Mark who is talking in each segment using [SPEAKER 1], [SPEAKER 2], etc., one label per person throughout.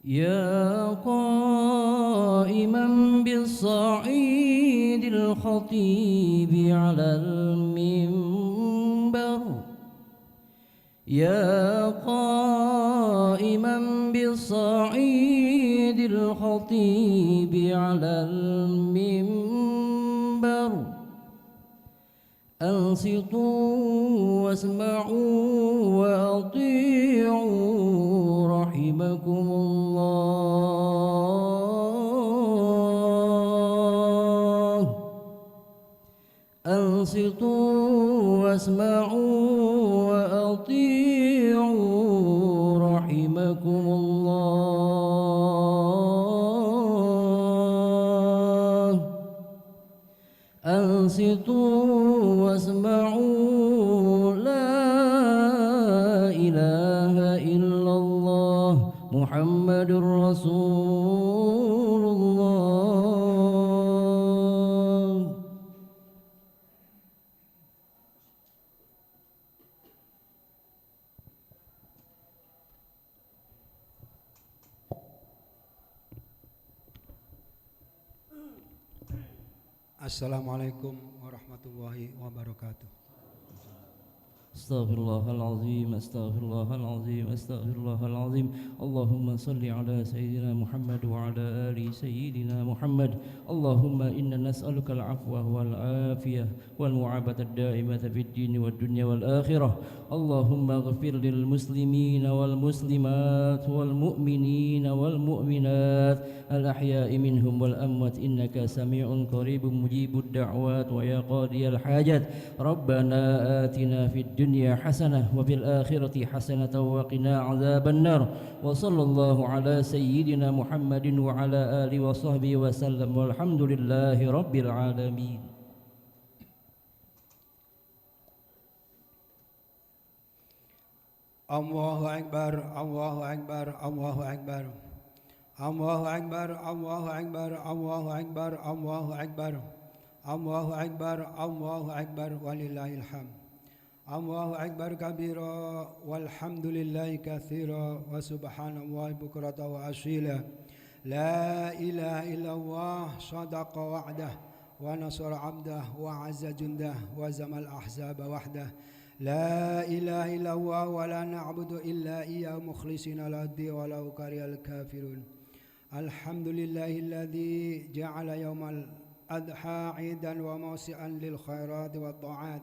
[SPEAKER 1] يا قائما بالصعيد الخطيب على المنبر يا قائما بالصعيد الخطيب على المنبر أنصتوا واسمعوا وأطيعوا رحمكم الله أنصتوا واسمعوا وأطيعوا رحمكم الله أنصتوا واسمعوا لا إله إلا الله محمد رسول الله.
[SPEAKER 2] Assalamualaikum warahmatullahi wabarakatuh.
[SPEAKER 1] استغفر الله العظيم استغفر الله العظيم استغفر الله العظيم اللهم صل على سيدنا محمد وعلى آل سيدنا محمد اللهم إنا نسألك العفو والعافية والمعافاة الدائمة في الدين والدنيا والآخرة اللهم اغفر للمسلمين والمسلمات والمؤمنين والمؤمنات الأحياء منهم والأموات إنك سميع قريب مجيب الدعوات ويا قاضي الحاجات ربنا آتنا في الدنيا حسنة وفي الآخرة حسنة وقنا عذاب النار وصلى الله على سيدنا محمد وعلى آله وصحبه وسلم والحمد لله رب العالمين.
[SPEAKER 2] Allahu Akbar, Allahu Akbar, Allahu Akbar. Allahu Akbar, Allahu Akbar, Allahu Akbar, Allahu Akbar. Allahu Akbar, Allahu Akbar walillahil hamd. Allahu Akbar kabira walhamdulillahi katsira wa subhanallahi bukratan wa asila. La ilaha illallah sadaqa wa'dah wa nasara 'abdah wa 'azza jundah wa zamal ahzaba wahdah. La ilaha illallah wa la na'budu illa iyyahu mukhlisina lahu wa lau karihal kafirun. Alhamdulillahilladzi ja'ala yaumal adha 'idan wa mawsi'an lil khairati wat ta'at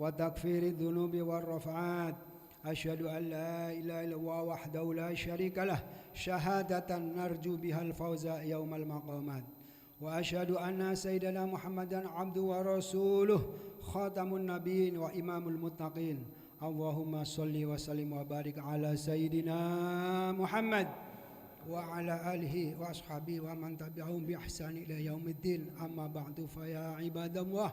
[SPEAKER 2] wa takfiri dhunubi war rafa'at. Asyhadu an la ilaha illallah wahdahu la syarika lah syahadatan narju bihal fawza yaumal maqamat. Wa asyhadu anna sayyidana Muhammadan abdu wa rasuluh khatamun nabiyyin wa imamul muttaqin. Allahumma shalli wa sallim wa barik ala sayyidina Muhammad wa ala alihi wa ashabihi wa man tabi'ahum bi ihsan ila yaumiddin. Amma ba'du fa ya ibadallah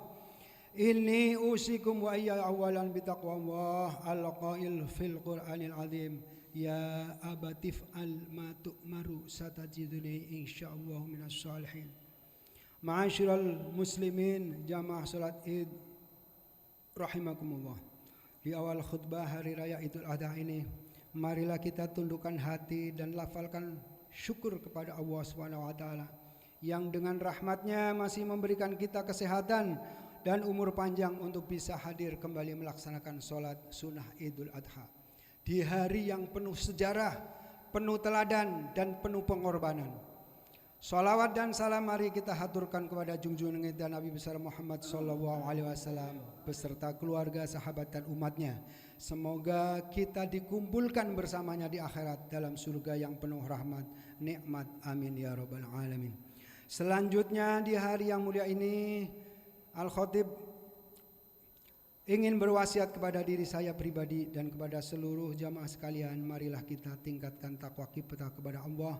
[SPEAKER 2] inni usikum wa iyya awalan bi taqwallah al-qail fil Qur'anil azim ya abatif al ma tu'maru satajiduni insyaallah minas shalihin. Ma'asyiral muslimin jamaah salat Id rahimakumullah. Di awal khutbah hari raya Idul Adha ini marilah kita tundukkan hati dan lafalkan syukur kepada Allah Subhanahu wa taala yang dengan rahmatnya masih memberikan kita kesehatan dan umur panjang untuk bisa hadir kembali melaksanakan sholat sunnah Idul Adha di hari yang penuh sejarah, penuh teladan dan penuh pengorbanan. Sholawat dan salam mari kita haturkan kepada junjungan kita Nabi besar Muhammad sallallahu alaihi wasallam beserta keluarga, sahabat dan umatnya. Semoga kita dikumpulkan bersamanya di akhirat dalam surga yang penuh rahmat, nikmat. Amin ya rabbal alamin. Selanjutnya di hari yang mulia ini Al-Khatib ingin berwasiat kepada diri saya pribadi dan kepada seluruh jamaah sekalian, marilah kita tingkatkan takwa kita kepada Allah.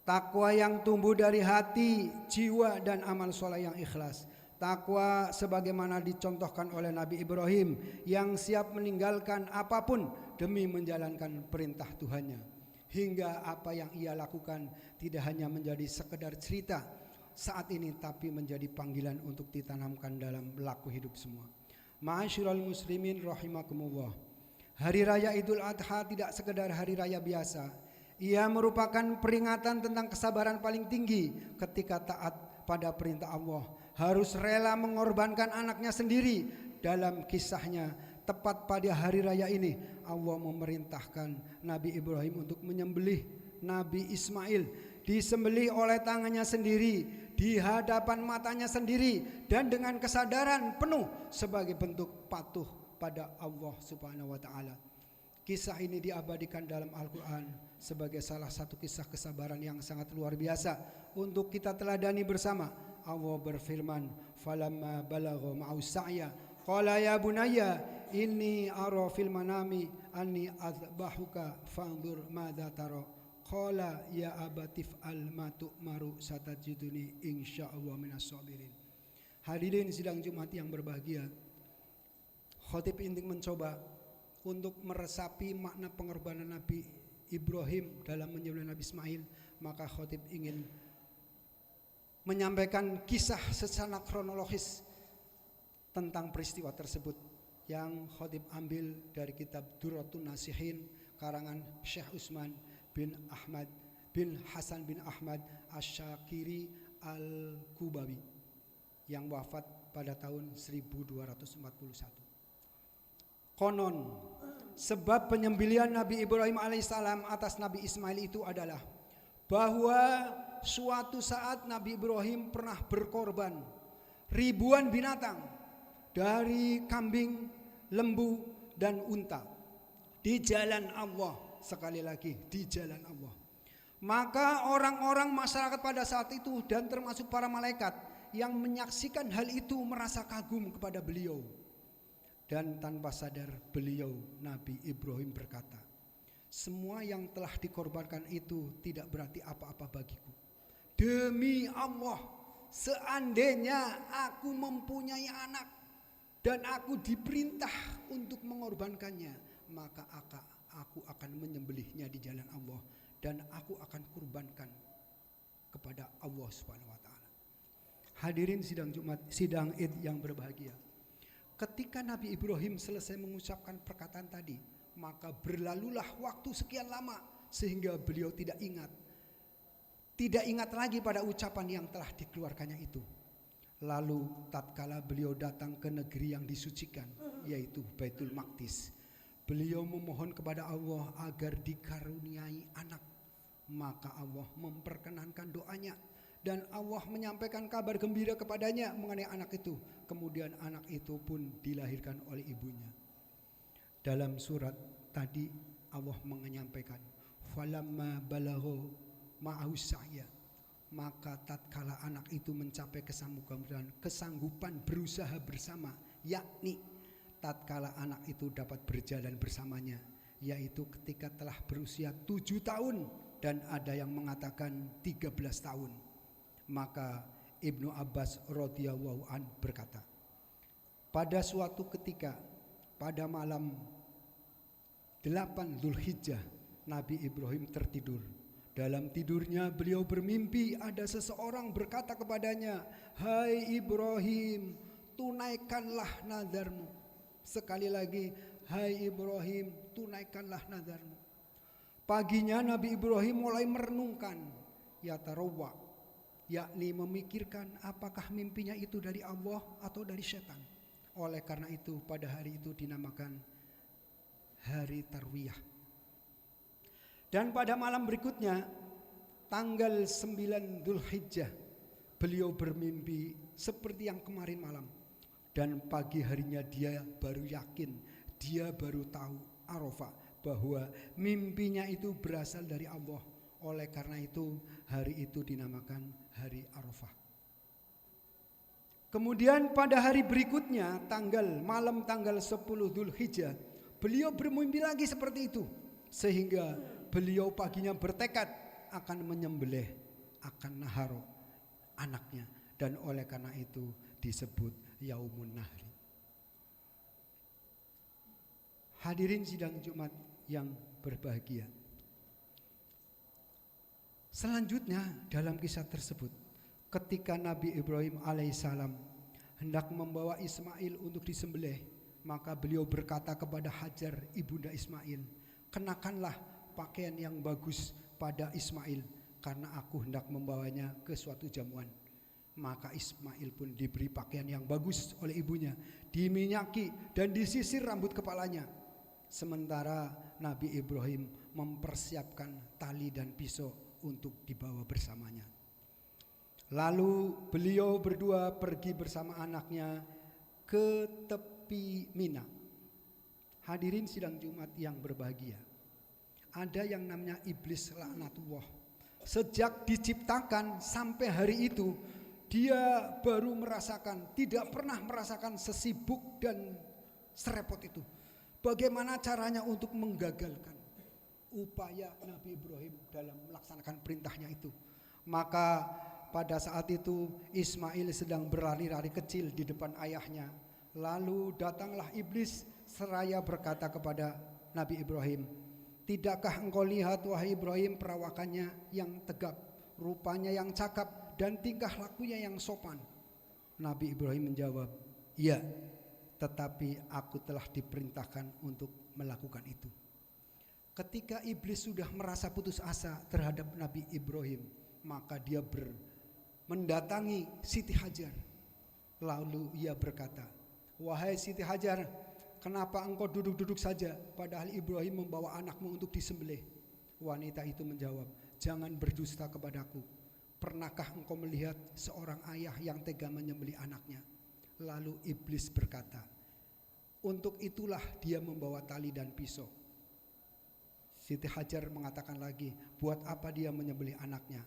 [SPEAKER 2] Takwa yang tumbuh dari hati, jiwa dan amal soleh yang ikhlas. Takwa sebagaimana dicontohkan oleh Nabi Ibrahim yang siap meninggalkan apapun demi menjalankan perintah Tuhannya. Hingga apa yang ia lakukan tidak hanya menjadi sekedar cerita saat ini tapi menjadi panggilan untuk ditanamkan dalam laku hidup semua. Ma'asyiral muslimin rahimakumullah. Hari raya Idul Adha tidak sekedar hari raya biasa. Ia merupakan peringatan tentang kesabaran paling tinggi ketika taat pada perintah Allah. Harus rela mengorbankan anaknya sendiri. Dalam kisahnya, tepat pada hari raya ini, Allah memerintahkan Nabi Ibrahim untuk menyembelih Nabi Ismail. Disembelih oleh tangannya sendiri, di hadapan matanya sendiri, dan dengan kesadaran penuh sebagai bentuk patuh pada Allah Subhanahu wa ta'ala. Kisah ini diabadikan dalam Al-Quran sebagai salah satu kisah kesabaran yang sangat luar biasa untuk kita teladani bersama. Allah berfirman, falamma balagha ma'u sa'ya qala ya bunayya inni ara fil manami anni azbahuka fanzur madza tara qala ya abatif al ma tu'maru satajiduni insyaallah minas sabirin. Hadirin sidang Jumat yang berbahagia, khotib ingin mencoba untuk meresapi makna pengorbanan Nabi Ibrahim dalam menyembelih Nabi Ismail. Maka khotib ingin menyampaikan kisah secara kronologis tentang peristiwa tersebut yang khotib ambil dari kitab Durratun Nasihin karangan Syekh Utsman bin Ahmad bin Hasan bin Ahmad Asy-Syakiri Al-Kubawi yang wafat pada tahun 1241. Konon sebab penyembelihan Nabi Ibrahim alaihissalam atas Nabi Ismail itu adalah bahwa suatu saat Nabi Ibrahim pernah berkorban ribuan binatang dari kambing, lembu, dan unta di jalan Allah. Sekali lagi, di jalan Allah. Maka orang-orang masyarakat pada saat itu dan termasuk para malaikat yang menyaksikan hal itu merasa kagum kepada beliau. Dan tanpa sadar beliau Nabi Ibrahim berkata, semua yang telah dikorbankan itu tidak berarti apa-apa bagiku. Demi Allah, seandainya aku mempunyai anak dan aku diperintah untuk mengorbankannya, maka aku akan menyembelihnya di jalan Allah dan aku akan kurbankan kepada Allah Subhanahu wa taala. Hadirin sidang Jumat, sidang Id yang berbahagia. Ketika Nabi Ibrahim selesai mengucapkan perkataan tadi, maka berlalulah waktu sekian lama sehingga beliau tidak ingat lagi pada ucapan yang telah dikeluarkannya itu. Lalu tatkala beliau datang ke negeri yang disucikan, yaitu Baitul Maqdis, beliau memohon kepada Allah agar dikaruniai anak. Maka Allah memperkenankan doanya dan Allah menyampaikan kabar gembira kepadanya mengenai anak itu. Kemudian anak itu pun dilahirkan oleh ibunya. Dalam surat tadi Allah menyampaikan, falamma balagha ma'ahu sa'ya, maka tatkala anak itu mencapai kesanggupan berusaha bersama, yakni tatkala anak itu dapat berjalan bersamanya, yaitu ketika telah berusia 7 tahun dan ada yang mengatakan 13 tahun. Maka Ibnu Abbas radhiyallahu an berkata, pada suatu ketika pada malam 8 Dzulhijjah Nabi Ibrahim tertidur. Dalam tidurnya beliau bermimpi ada seseorang berkata kepadanya, hai Ibrahim, tunaikanlah nazarmu. Sekali lagi, hai Ibrahim, tunaikanlah nazarmu. Paginya Nabi Ibrahim mulai merenungkan, yatarawwa, yakni memikirkan apakah mimpinya itu dari Allah atau dari setan. Oleh karena itu pada hari itu dinamakan hari Tarwiyah. Dan pada malam berikutnya tanggal 9 Dzulhijjah beliau bermimpi seperti yang kemarin malam. Dan pagi harinya dia baru yakin, dia baru tahu Arafah bahwa mimpinya itu berasal dari Allah. Oleh karena itu hari itu dinamakan hari Arafah. Kemudian pada hari berikutnya malam tanggal 10 Dzulhijjah beliau bermimpi lagi seperti itu. Sehingga beliau paginya bertekad akan menyembelih, akan naharo anaknya. Dan oleh karena itu disebut Yaumun Nahri. Hadirin sidang Jumat yang berbahagia. Selanjutnya dalam kisah tersebut, ketika Nabi Ibrahim alaihissalam hendak membawa Ismail untuk disembelih, maka beliau berkata kepada Hajar ibunda Ismail, kenakanlah pakaian yang bagus pada Ismail karena aku hendak membawanya ke suatu jamuan. Maka Ismail pun diberi pakaian yang bagus oleh ibunya, diminyaki dan disisir rambut kepalanya. Sementara Nabi Ibrahim mempersiapkan tali dan pisau untuk dibawa bersamanya. Lalu beliau berdua pergi bersama anaknya ke tepi Mina. Hadirin sidang Jumat yang berbahagia, ada yang namanya iblis laknatullah. Sejak diciptakan sampai hari itu, dia baru merasakan, tidak pernah merasakan sesibuk dan serepot itu. Bagaimana caranya untuk menggagalkan upaya Nabi Ibrahim dalam melaksanakan perintahnya itu. Maka pada saat itu Ismail sedang berlari-lari kecil di depan ayahnya. Lalu datanglah iblis seraya berkata kepada Nabi Ibrahim, "Tidakkah engkau lihat wahai Ibrahim perawakannya yang tegap, rupanya yang cakap, dan tingkah lakunya yang sopan?" Nabi Ibrahim menjawab, "Iya, tetapi aku telah diperintahkan untuk melakukan itu." Ketika iblis sudah merasa putus asa terhadap Nabi Ibrahim, maka dia mendatangi Siti Hajar. Lalu ia berkata, "Wahai Siti Hajar, kenapa engkau duduk-duduk saja padahal Ibrahim membawa anakmu untuk disembelih?" Wanita itu menjawab, "Jangan berdusta kepadaku. Pernahkah engkau melihat seorang ayah yang tega menyembelih anaknya?" Lalu iblis berkata, "Untuk itulah dia membawa tali dan pisau." Siti Hajar mengatakan lagi, "Buat apa dia menyembelih anaknya?"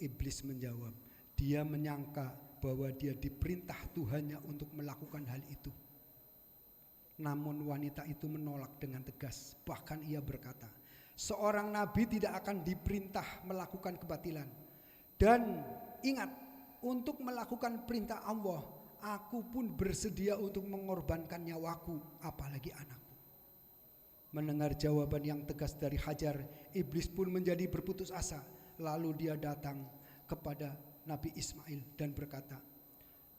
[SPEAKER 2] Iblis menjawab, "Dia menyangka bahwa dia diperintah Tuhannya untuk melakukan hal itu." Namun wanita itu menolak dengan tegas. Bahkan ia berkata, "Seorang nabi tidak akan diperintah melakukan kebatilan. Dan ingat, untuk melakukan perintah Allah, aku pun bersedia untuk mengorbankan nyawaku, apalagi anakku." Mendengar jawaban yang tegas dari Hajar, iblis pun menjadi berputus asa. Lalu dia datang kepada Nabi Ismail dan berkata,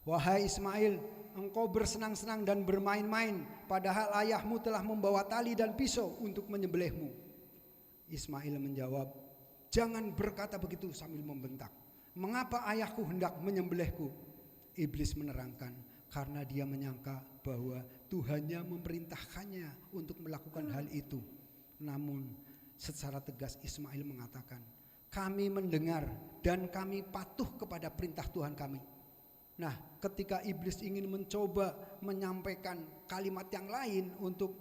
[SPEAKER 2] "Wahai Ismail, engkau bersenang-senang dan bermain-main, padahal ayahmu telah membawa tali dan pisau untuk menyembelihmu." Ismail menjawab, "Jangan berkata begitu," sambil membentak. "Mengapa ayahku hendak menyembelihku?" Iblis menerangkan, karena dia menyangka bahwa Tuhannya memerintahkannya untuk melakukan hal itu. Namun secara tegas Ismail mengatakan, "Kami mendengar dan kami patuh kepada perintah Tuhan kami." Nah, ketika iblis ingin mencoba menyampaikan kalimat yang lain untuk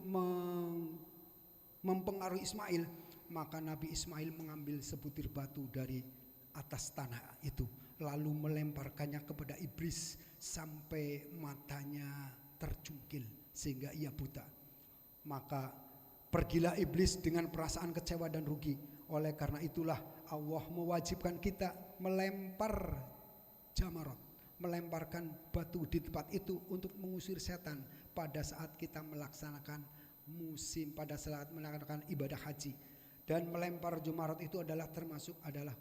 [SPEAKER 2] mempengaruhi Ismail, maka Nabi Ismail mengambil sebutir batu dari atas tanah itu, lalu melemparkannya kepada iblis sampai matanya tercungkil sehingga ia buta. Maka pergilah iblis dengan perasaan kecewa dan rugi. Oleh karena itulah Allah mewajibkan kita melempar jamarot, melemparkan batu di tempat itu untuk mengusir setan pada saat kita melaksanakan pada saat melaksanakan ibadah haji. Dan melempar jamarot itu adalah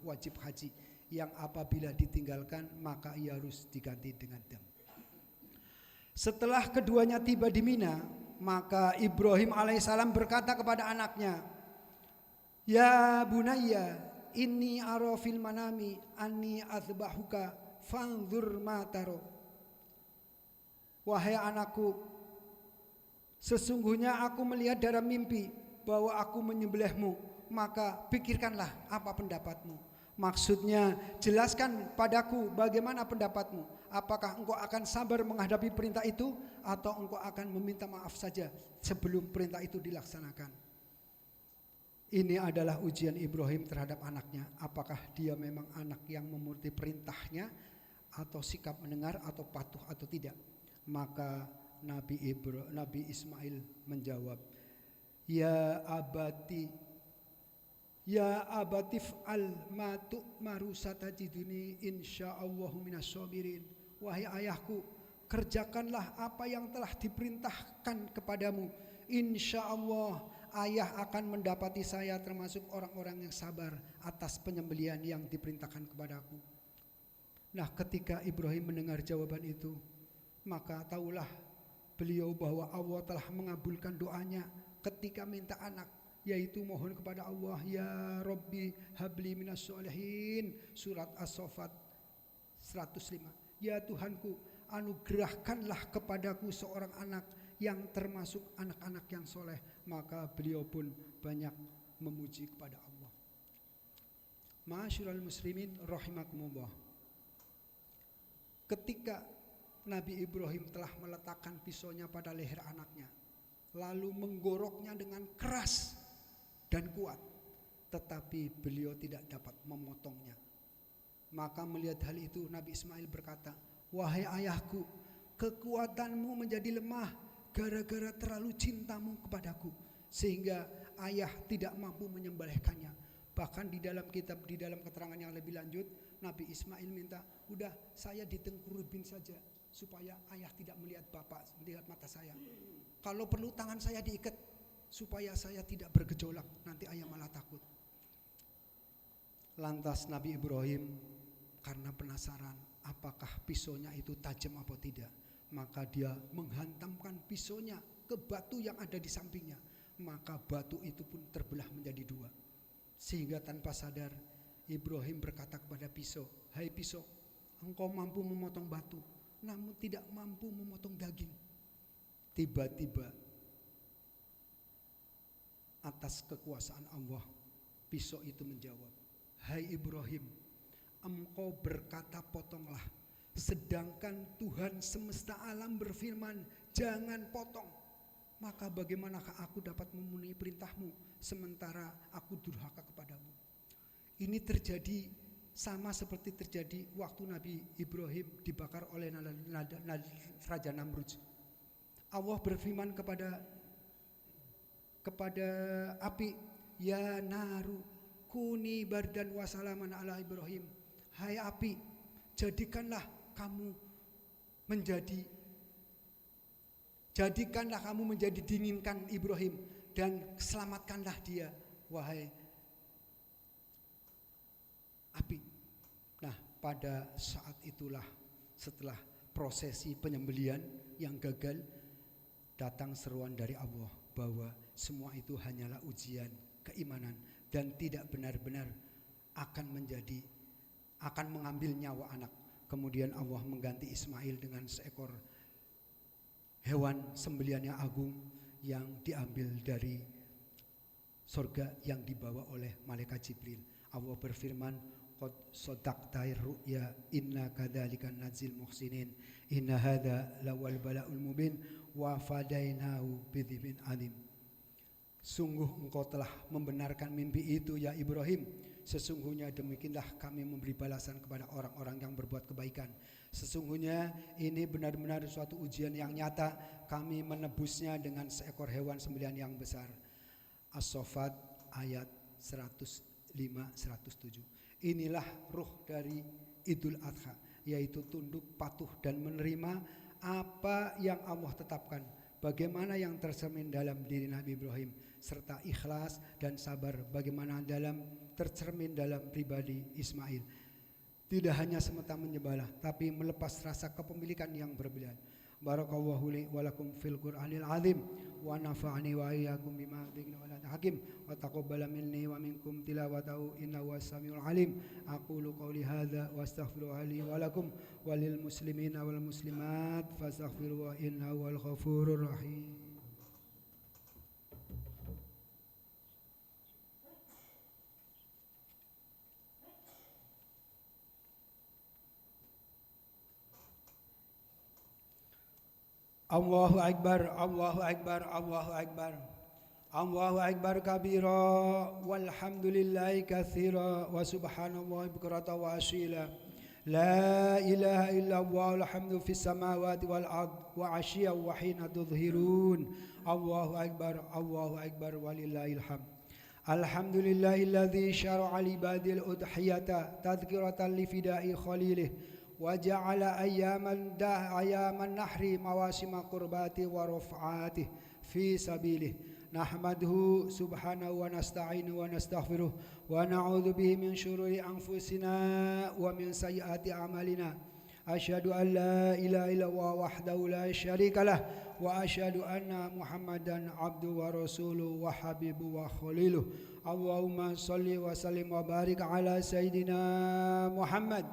[SPEAKER 2] wajib haji yang apabila ditinggalkan maka ia harus diganti dengan dam. Setelah keduanya tiba di Mina, maka Ibrahim alaihissalam berkata kepada anaknya, "Ya bunayya, inni ara fil manami anni azbahuka fanzur ma taro." Wahai anakku, sesungguhnya aku melihat dalam mimpi bahwa aku menyembelihmu, maka pikirkanlah apa pendapatmu. Maksudnya, jelaskan padaku bagaimana pendapatmu. Apakah engkau akan sabar menghadapi perintah itu, atau engkau akan meminta maaf saja sebelum perintah itu dilaksanakan? Ini adalah ujian Ibrahim terhadap anaknya. Apakah dia memang anak yang menuruti perintahnya, atau sikap mendengar, atau patuh atau tidak? Maka Nabi Ismail menjawab, "Ya abati, ya abatif al matu maru satajiduni insyaallahu minas sabirin." Wahai ayahku, kerjakanlah apa yang telah diperintahkan kepadamu. Insyaallah ayah akan mendapati saya termasuk orang-orang yang sabar atas penyembelihan yang diperintahkan kepadaku. Nah, ketika Ibrahim mendengar jawaban itu, maka tahulah beliau bahwa Allah telah mengabulkan doanya ketika minta anak yaitu mohon kepada Allah, ya Rabbi habli minas sholihin, surat As-Saffat 105. Ya Tuhanku, anugerahkanlah kepadaku seorang anak yang termasuk anak-anak yang soleh. Maka beliau pun banyak memuji kepada Allah. Ma'asyiral muslimin rahimakumullah. Ketika Nabi Ibrahim telah meletakkan pisaunya pada leher anaknya, lalu menggoroknya dengan keras dan kuat, tetapi beliau tidak dapat memotongnya. Maka melihat hal itu Nabi Ismail berkata, wahai ayahku, kekuatanmu menjadi lemah gara-gara terlalu cintamu kepadaku, sehingga ayah tidak mampu menyembelihkannya. Bahkan di dalam kitab, di dalam keterangan yang lebih lanjut, Nabi Ismail minta, udah saya ditengkurupin saja supaya ayah tidak melihat bapak, melihat mata saya. Kalau perlu tangan saya diikat supaya saya tidak bergejolak, nanti ayah malah takut. Lantas Nabi Ibrahim karena penasaran apakah pisaunya itu tajam atau tidak, maka dia menghantamkan pisaunya ke batu yang ada di sampingnya. Maka batu itu pun terbelah menjadi dua. Sehingga tanpa sadar Ibrahim berkata kepada pisau, hai pisau, engkau mampu memotong batu, namun tidak mampu memotong daging. Tiba-tiba atas kekuasaan Allah, pisau itu menjawab, hai Ibrahim, engkau berkata potonglah, sedangkan Tuhan semesta alam berfirman jangan potong. Maka bagaimanakah aku dapat memenuhi perintahmu sementara aku durhaka kepadamu? Ini terjadi sama seperti terjadi waktu Nabi Ibrahim dibakar oleh Raja Namrud. Allah berfirman kepada api, ya naru kuni bardan wasalaman ala Ibrahim. Hai api, jadikanlah kamu menjadi dinginkan Ibrahim dan selamatkanlah dia, wahai api. Nah, pada saat itulah setelah prosesi penyembelihan yang gagal, datang seruan dari Allah bahwa semua itu hanyalah ujian keimanan dan tidak benar-benar akan mengambil nyawa anak. Kemudian Allah mengganti Ismail dengan seekor hewan sembelihan yang agung yang diambil dari surga yang dibawa oleh malaikat Jibril. Allah berfirman, qad sadaqta ru'ya inna kadzalika nadzil muhsinin inna hadza lawal bala'ul mubin wa fadainahu bidzibin alim. Sungguh engkau telah membenarkan mimpi itu ya Ibrahim. Sesungguhnya demikianlah kami memberi balasan kepada orang-orang yang berbuat kebaikan. Sesungguhnya ini benar-benar suatu ujian yang nyata. Kami menebusnya dengan seekor hewan sembelihan yang besar. As-Saffat ayat 105-107. Inilah ruh dari Idul Adha, yaitu tunduk, patuh dan menerima apa yang Allah tetapkan. Bagaimana yang tercermin dalam diri Nabi Ibrahim, serta ikhlas dan sabar bagaimana tercermin dalam pribadi Ismail. Tidak hanya semata menyembah, tapi melepas rasa kepemilikan yang berlebihan. Barakallahu li wa lakum fil Qur'anil azim wa nafa'ani wa iyyakum bima dzikra wal hakim wa taqabbala minni wa minkum tilawatahu innahu was-sami'ul alim. Aqulu qawli hadza wa astaghfirullaha li wa lakum walil muslimina wal muslimat fastaghfiruhu innahu wal ghafurur rahim. Allahu Akbar, Allahu Akbar, Allahu Akbar. Allahu Akbar kabira walhamdulillahi katsira wa subhanallahi bukrata wa asila. La ilaha illallah alhamdu fis samawati wal ard wa ashiya wa hina tudhhirun. Allahu Akbar, Allahu Akbar walillahil hamd. Alhamdulillahilladzi syara'a li ibadil udhiyata tadhkiratan li fida'i khalilih. وجعل أيام النحر مواسم قرباته ورفعاته في سبيله نحمده سبحانه ونستعينه ونستغفره ونعوذ به من شرور أنفسنا ومن سيئات أعمالنا أشهد أن لا إله إلا الله وحده لا شريك له وأشهد أن محمدا عبده ورسوله وحبيبه وخليله اللهم صل وسلم وبارك على سيدنا محمد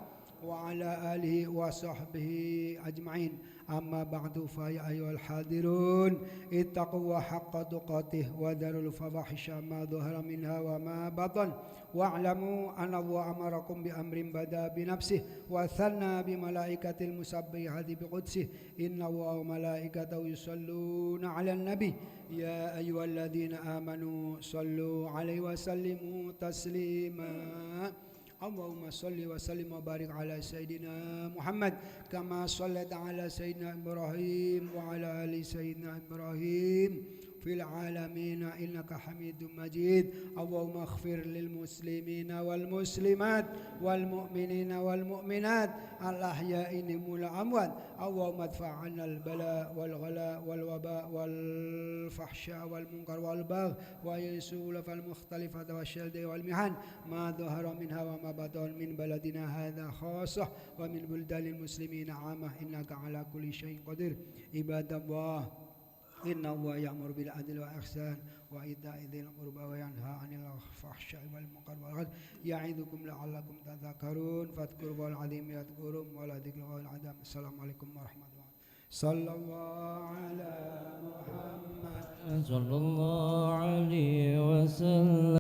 [SPEAKER 2] وعلى آله وصحبه أجمعين أما بعد فيا أيها الحاضرون اتقوا حق تقاته وذروا الفواحش ما ظهر منها وما بطن واعلموا أن الله أمركم بأمر بدأ بنفسه وثنى بملائكة المسبحة بقدسه إن الله وملائكته يصلون على النبي يا أيها الذين آمنوا صلوا عليه وسلموا تسليما اللهم صل وسلم وبارك على سيدنا محمد كما صليت على سيدنا إبراهيم وعلى آل سيدنا إبراهيم في العالمين إنك حميد مجيد اللهم اغفر للمسلمين والمسلمات والمؤمنين والمؤمنات الأحياء منهم والأموات اللهم ادفع عنا البلاء والغلاء والوباء والفحشاء والمنكر والبغي والسلف المختلفة والشدائد والمحن ما ظهر منها وما بطن من بلدنا هذا خاصة ومن بلدان المسلمين عامة إنك على كل شيء قدير عباد الله إن الله يأمر بالعدل والإحسان وإيتاء ذي القربى وينهى عن الفحشاء والمنكر والبغي يعظكم لعلكم تذكرون فاذكروا الله العظيم يذكركم ولذكر الله العظيم السلام عليكم ورحمة الله صلى الله على محمد
[SPEAKER 1] صلى الله عليه وسلم.